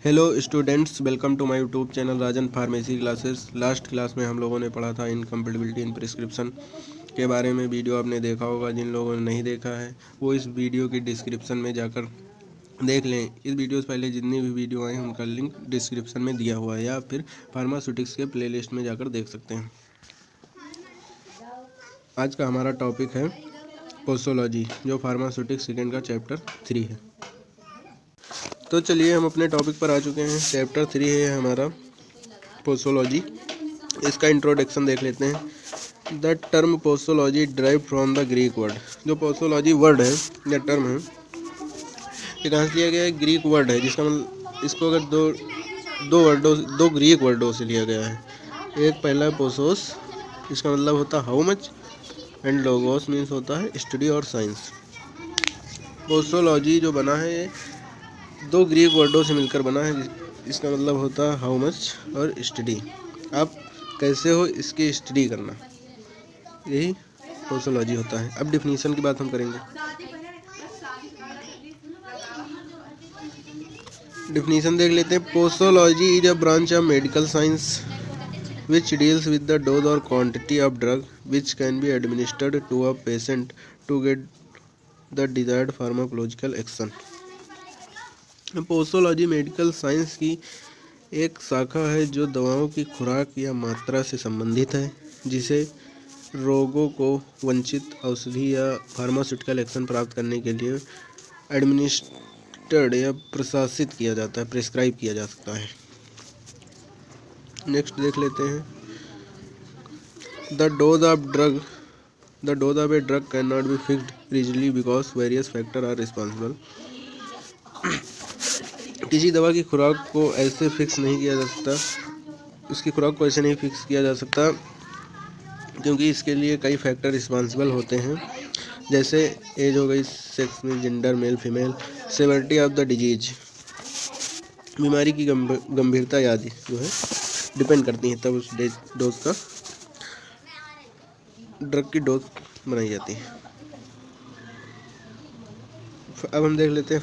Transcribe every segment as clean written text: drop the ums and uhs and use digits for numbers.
Hello students, welcome to my YouTube channel Rajan pharmacy classes. Last class में हम लोगों ने पढ़ा था इनकम्पेटिबिलिटी इन प्रिस्क्रिप्शन के बारे में। वीडियो आपने देखा होगा, जिन लोगों ने नहीं देखा है वो इस वीडियो की डिस्क्रिप्शन में जाकर देख लें। इस वीडियो से पहले जितनी भी वीडियो आई उनका लिंक डिस्क्रिप्शन में दिया हुआ है, या फिर फार्मास्यूटिक्स के प्लेलिस्ट में जाकर देख सकते हैं। आज का हमारा टॉपिक है पोस्टोलॉजी, जो फार्मास्यूटिक्स सेकेंड का चैप्टर 3 है। तो चलिए हम अपने टॉपिक पर आ चुके हैं। चैप्टर 3 है हमारा पोस्टोलॉजी। इसका इंट्रोडक्शन देख लेते हैं। The term posology derived from the Greek word. जो पोस्टोलॉजी वर्ड है या टर्म है, ये कहाँ से लिया गया है? ग्रीक वर्ड है, जिसका मतलब इसको अगर दो ग्रीक वर्डों से लिया गया है। एक पहला है पोसोस, इसका मतलब होता है how much, and logos means होता है स्टडी और साइंस। पोस्टोलॉजी जो बना है ये दो ग्रीक वर्डों से मिलकर बना है। इसका मतलब होता है हाउ मच और स्टडी। आप कैसे हो इसकी स्टडी करना, यही पोस्टोलॉजी होता है। अब डिफिनीशन की बात हम करेंगे। डिफिनीशन देख लेते हैं। Posology is a branch of medical science which deals with the dose or quantity of drug which can be administered to a patient to get the desired pharmacological action। Posology medical science की एक शाखा है जो दवाओं की खुराक या मात्रा से संबंधित है, जिसे रोगों को वांछित औषधि या फार्मास्यूटिकल एक्शन प्राप्त करने के लिए एडमिनिस्टर्ड या प्रशासित किया जाता है, प्रिस्क्राइब किया जा सकता है। नेक्स्ट देख लेते हैं। The dose of a drug can not be fixed easily because various factor are responsible. किसी दवा की खुराक को ऐसे फिक्स नहीं किया जा सकता, उसकी खुराक को ऐसे नहीं फिक्स किया जा सकता क्योंकि इसके लिए कई फैक्टर रिस्पॉन्सिबल होते हैं, जैसे एज हो गई, सेक्स में gender male female, severity of the disease, बीमारी की गंभीरता आदि जो है डिपेंड करती हैं, तब उस डोज का ड्रग की डोज बनाई जाती है। अब हम देख लेते हैं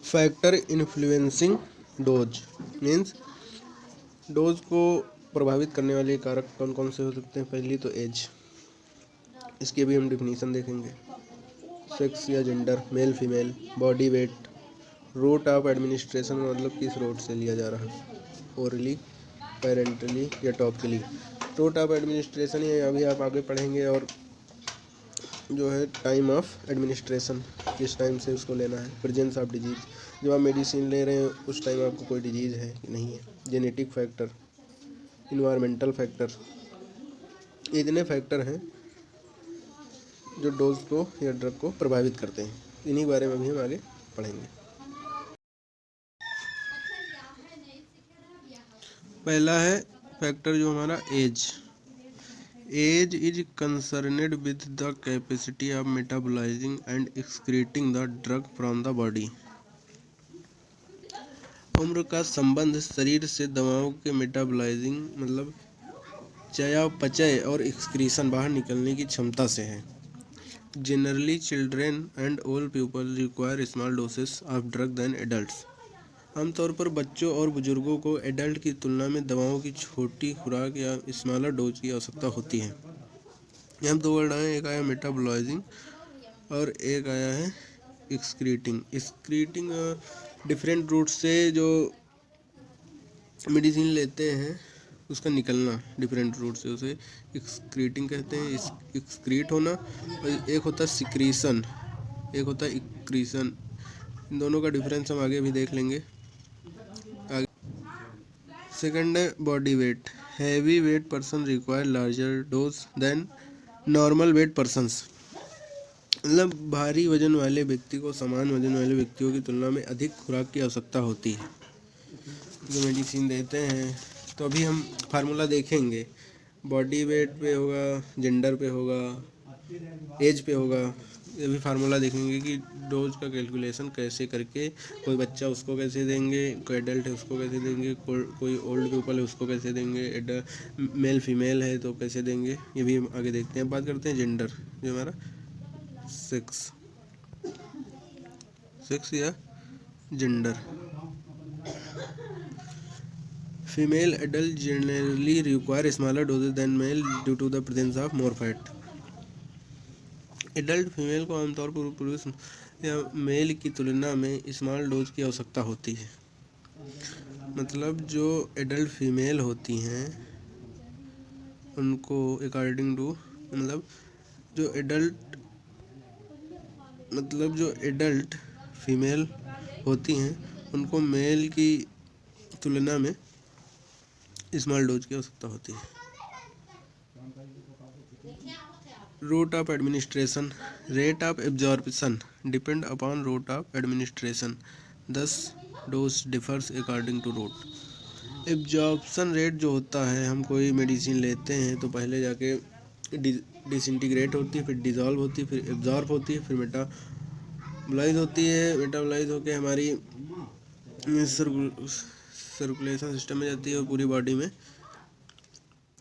factor influencing dose means dose को प्रभावित करने वाले कारक कौन कौन से हो सकते हैं। पहली तो एज, इसकी भी हम डिफिनीशन देखेंगे। सेक्स या gender, male female, body weight, route of administration मतलब किस रूट से लिया जा रहा है, ओरली, पेरेंटली या टॉपिकली। रूट ऑफ एडमिनिस्ट्रेशन ये अभी आप आगे पढ़ेंगे। और जो है टाइम ऑफ एडमिनिस्ट्रेशन, किस टाइम से उसको लेना है। प्रेजेंस ऑफ डिजीज, जब आप मेडिसिन ले रहे हैं उस टाइम आपको कोई डिजीज़ है कि नहीं है। जेनेटिक फैक्टर, इन्वायरमेंटल फैक्टर, इतने फैक्टर हैं जो डोज को या ड्रग को प्रभावित करते हैं। इन्हीं बारे में भी हम आगे पढ़ेंगे। पहला है फैक्टर जो हमारा age is concerned with the capacity of metabolizing and excreting the drug from the body. उम्र का संबंध शरीर से दवाओं के मेटाबोलाइजिंग मतलब चयापचय और एक्सक्रीशन बाहर निकलने की क्षमता से है। Generally children and old people require small doses of drug than adults. आमतौर पर बच्चों और बुजुर्गों को एडल्ट की तुलना में दवाओं की छोटी खुराक या स्मॉलर डोज की आवश्यकता होती है। यहाँ दो वर्ड आए, एक आया मेटाबोलाइजिंग और एक आया है एक्सक्रीटिंग। एक्सक्रीटिंग डिफरेंट रूट से जो मेडिसिन लेते हैं उसका निकलना, डिफरेंट रूट से उसे एक्सक्रीटिंग कहते हैं। एक्सक्रीट होना, और एक होता है सिक्रीशन, एक होता है एक्रीशन। इन दोनों का डिफरेंस हम आगे भी देख लेंगे। सेकंड है body weight. Heavy weight person require larger dose than normal weight persons. मतलब भारी वजन वाले व्यक्ति को समान वजन वाले व्यक्तियों की तुलना में अधिक खुराक की आवश्यकता होती है। जो मेडिसिन देते हैं, तो अभी हम फार्मूला देखेंगे। बॉडी वेट पे होगा, जेंडर पे होगा, एज पे होगा। ये भी फार्मूला देखेंगे कि डोज का कैलकुलेशन कैसे करके, कोई बच्चा उसको कैसे देंगे, कोई एडल्ट है उसको कैसे देंगे, कोई ओल्ड पीपल है उसको कैसे देंगे, मेल फीमेल है तो कैसे देंगे, ये भी हम आगे देखते हैं। बात करते हैं जेंडर, जो हमारा सेक्स। सेक्स या gender. Female adult generally require smaller doses than male due to the presence of more fat. Adult female को आमतौर पर पुरुष या मेल की तुलना में स्मॉल डोज की आवश्यकता होती है। मतलब जो एडल्ट फीमेल होती हैं उनको अकॉर्डिंग टू जो एडल्ट फीमेल होती हैं उनको मेल की तुलना में स्मॉल डोज की आवश्यकता होती है। Route of administration. Rate of absorption depend upon route of administration, thus dose differs according to route. Absorption rate जो होता है, हम कोई मेडिसिन लेते हैं तो पहले जाके डिसइंटीग्रेट होती है, फिर डिज़ोल्व होती है, फिर एब्जॉर्ब होती है, फिर मेटाबोलाइज होती है। मेटाबोलाइज होकर हमारी सर्कुलेशन सिस्टम में जाती है और पूरी बॉडी में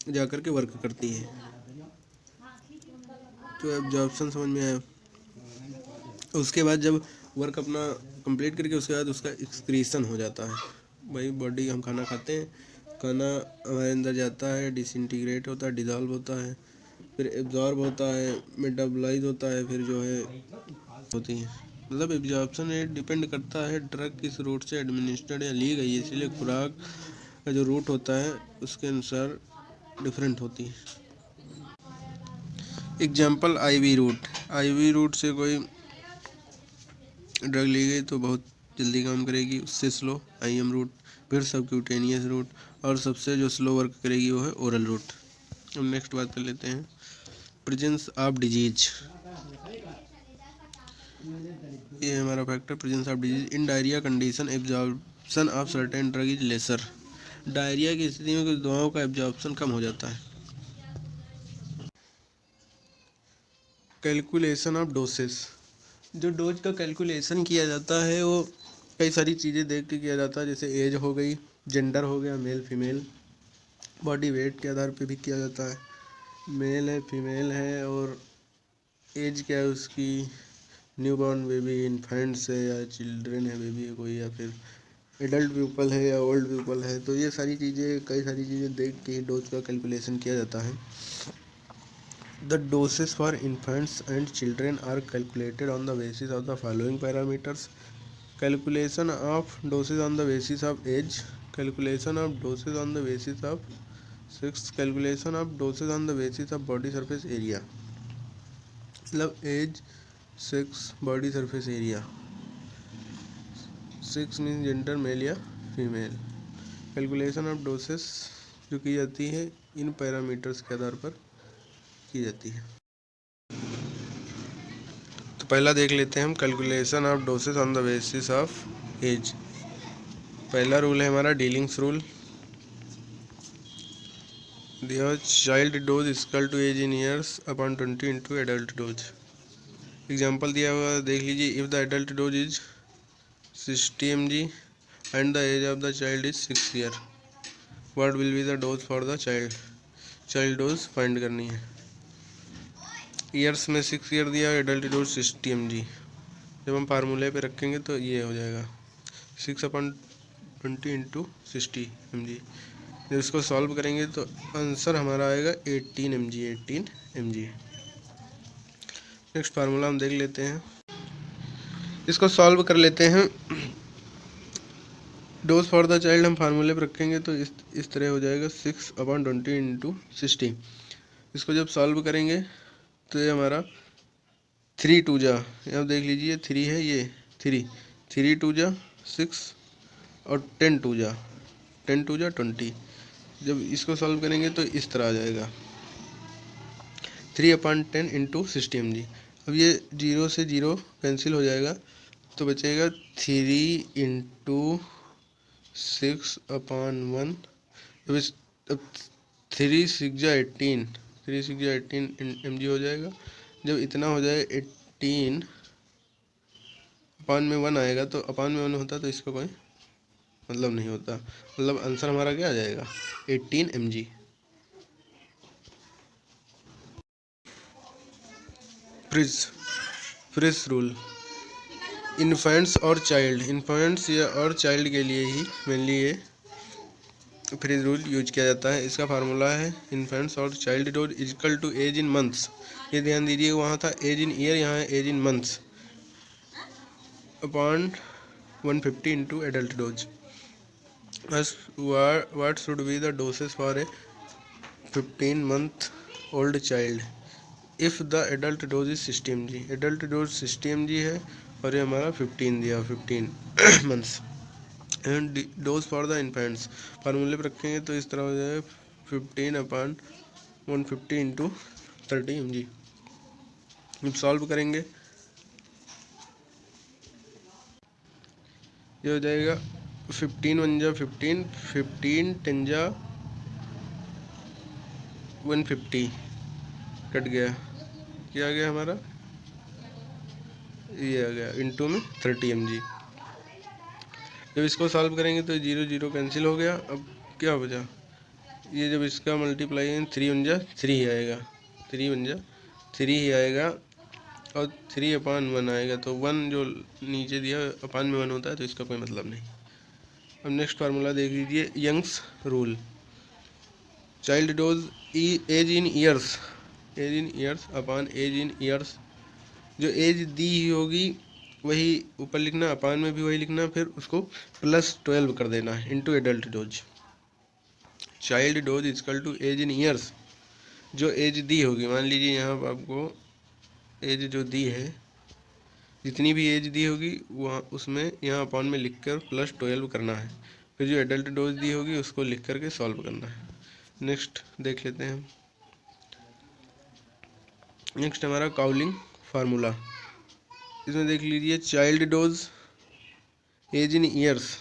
जाकर के वर्क करती है। तो एब्जॉर्प्शन समझ में आया। उसके बाद जब वर्क अपना कंप्लीट करके उसके बाद उसका एक्सक्रीशन हो जाता है। भाई बॉडी हम खाना खाते हैं, खाना हमारे अंदर जाता है, डिसइंटीग्रेट होता है, डिज़ोल्व होता है, फिर एब्जॉर्ब होता है, मेटाबोलाइज होता है, फिर जो है होती है। मतलब एब्जॉर्प्शन रेट डिपेंड करता है ड्रग किस रूट से एडमिनिस्टर्ड या ली गई है, इसलिए खुराक का जो रूट होता है उसके अनुसार डिफरेंट होती है। Example IV route. IV route से कोई ड्रग ली गई तो बहुत जल्दी काम करेगी, उससे स्लो आईएम रूट, फिर सबक्यूटेनियस रूट, और सबसे जो स्लो वर्क करेगी वो है ओरल रूट। अब नेक्स्ट बात कर लेते हैं प्रेजेंस ऑफ डिजीज। ये हमारा factor presence of disease in diarrhoea condition absorption of certain drug is lesser. Diarrhoea की स्थिति में कुछ दवाओं का एब्जॉर्प्शन कम हो जाता है। Calculation of doses. जो डोज का कैलकुलेशन किया जाता है वो कई सारी चीज़ें देख के किया जाता है, जैसे एज हो गई, जेंडर हो गया, मेल फीमेल, बॉडी वेट के आधार पे भी किया जाता है, मेल है फीमेल है, और एज क्या है उसकी, न्यूबॉर्न बेबी, इन्फेंट्स है या चिल्ड्रन है बेबी है कोई, या फिर एडल्ट पीपल है या ओल्ड पीपल है। तो ये सारी चीज़ें, कई सारी चीज़ें देख के डोज का कैलकुलेशन किया जाता है। The doses for infants and children are calculated on the basis of the following parameters: calculation of doses on the basis of age, calculation of doses on the basis of sex, calculation of doses on the basis of body surface area। मतलब age, sex, body surface area, sex mean gender male या female. Calculation of doses जो की जाती है इन parameters के आधार पर की जाती है। तो पहला देख लेते हैं हम calculation of doses on the basis of age. पहला रूल है हमारा डीलिंग्स रूल। दिया child dose equal to age in years upon 20 into adult dose. Example दिया हुआ देख लीजिए। If the adult dose is 60 mg and the age of the child is 6 year, what will be the dose for the child. Child dose find करनी है। Years में 6 year दिया, adult dose 60 mg। जब हम फार्मूले पे रखेंगे तो ये हो जाएगा 6/20 इंटू 60 mg। जब इसको सॉल्व करेंगे तो आंसर हमारा आएगा 18 mg। नेक्स्ट फार्मूला हम देख लेते हैं, इसको सॉल्व कर लेते हैं। डोज फॉर द चाइल्ड हम फार्मूले पर रखेंगे तो इस तरह हो जाएगा 6/20 इंटू 60। इसको जब सॉल्व करेंगे तो ये हमारा 3 2 जा, अब देख लीजिए 3 है, ये 3 2 जा 6 और 10 2 जा 20। जब इसको सॉल्व करेंगे तो इस तरह आ जाएगा 3/10 इंटू 60 mg। अब ये 0 से 0 कैंसिल हो जाएगा तो बचेगा 3 इंटू 6/1। अब 3 6 जा 18 mg हो जाएगा। जब इतना हो जाए 18 अपान में 1 आएगा, तो अपान में 1 होता तो इसका कोई मतलब नहीं होता। मतलब आंसर हमारा क्या आ जाएगा 18 mg। Fried's rule. इन्फेंट्स और चाइल्ड, इन्फेंट्स या और चाइल्ड के लिए ही मेनली ये फ्रीज रूल यूज किया जाता है। इसका फार्मूला है इन्फेंट्स और child dose equal to age in months. ये ध्यान दीजिए, वहाँ था एज इन ईयर, यहाँ है age in months upon 150 into adult dose. What should be the doses for a 15-month-old child if the adult dose is 60 mg? Adult dose 60 mg है और ये हमारा 15 दिया, 15 months. And dose for the infants फार्मूले पर रखेंगे तो इस तरह हो जाएगा 15/150 इंटू 30 mg। अब सॉल्व करेंगे, ये हो जाएगा 15 1 जा 15, 15 10 जा 150 कट गया, क्या आ गया हमारा, ये आ गया इंटू में 30 mg। जब इसको सॉल्व करेंगे तो 0 0 कैंसिल हो गया। अब क्या बचा, ये जब इसका मल्टीप्लाई है 3 1 जा 3 ही आएगा, 3 1 जा 3 ही आएगा और 3/1 आएगा। तो 1 जो नीचे दिया अपान में 1 होता है, तो इसका कोई मतलब नहीं। अब नेक्स्ट फार्मूला देख लीजिए, Young's rule. Child dose age in years, age in years upon age in years. जो एज दी ही होगी वही ऊपर लिखना, अपान में भी वही लिखना, फिर उसको +12 कर देना है into adult dose. Child dose equal to age in years, जो एज दी होगी, मान लीजिए यहाँ पर आपको एज जो दी है, जितनी भी एज दी होगी वहाँ उसमें यहाँ अपान में लिख कर +12 करना है, फिर जो एडल्ट डोज दी होगी उसको लिख करके सॉल्व करना है। नेक्स्ट देख लेते हैं हम, नेक्स्ट हमारा काउलिंग फार्मूला। इसमें देख लीजिए, child dose age in years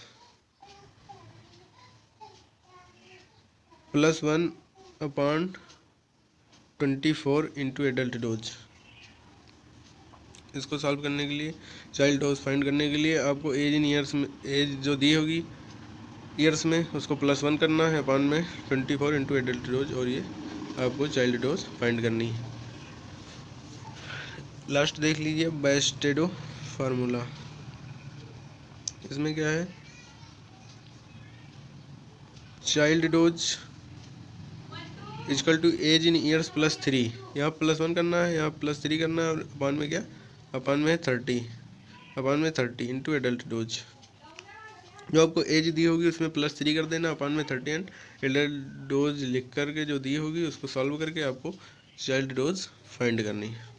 +1/24 into adult dose. इसको सॉल्व करने के लिए, चाइल्ड डोज फाइंड करने के लिए आपको एज इन ईयर्स में, एज जो दी होगी ईयर्स में, उसको +1 करना है अपान में 24 इंटू एडल्ट डोज, और ये आपको चाइल्ड डोज फाइंड करनी है। लास्ट देख लीजिए, बैस्टेडो फार्मूला। इसमें क्या है, child dose equal to age in years +3, यहाँ +1 करना है, यहाँ +3 करना है, और अपान में क्या, अपान में 30, अपान में 30 इंटू एडल्ट डोज। जो आपको एज दी होगी उसमें +3 कर देना, अपान में 30 एंड एडल्ट डोज लिख करके जो दी होगी उसको सॉल्व करके आपको चाइल्ड डोज फाइंड करनी है।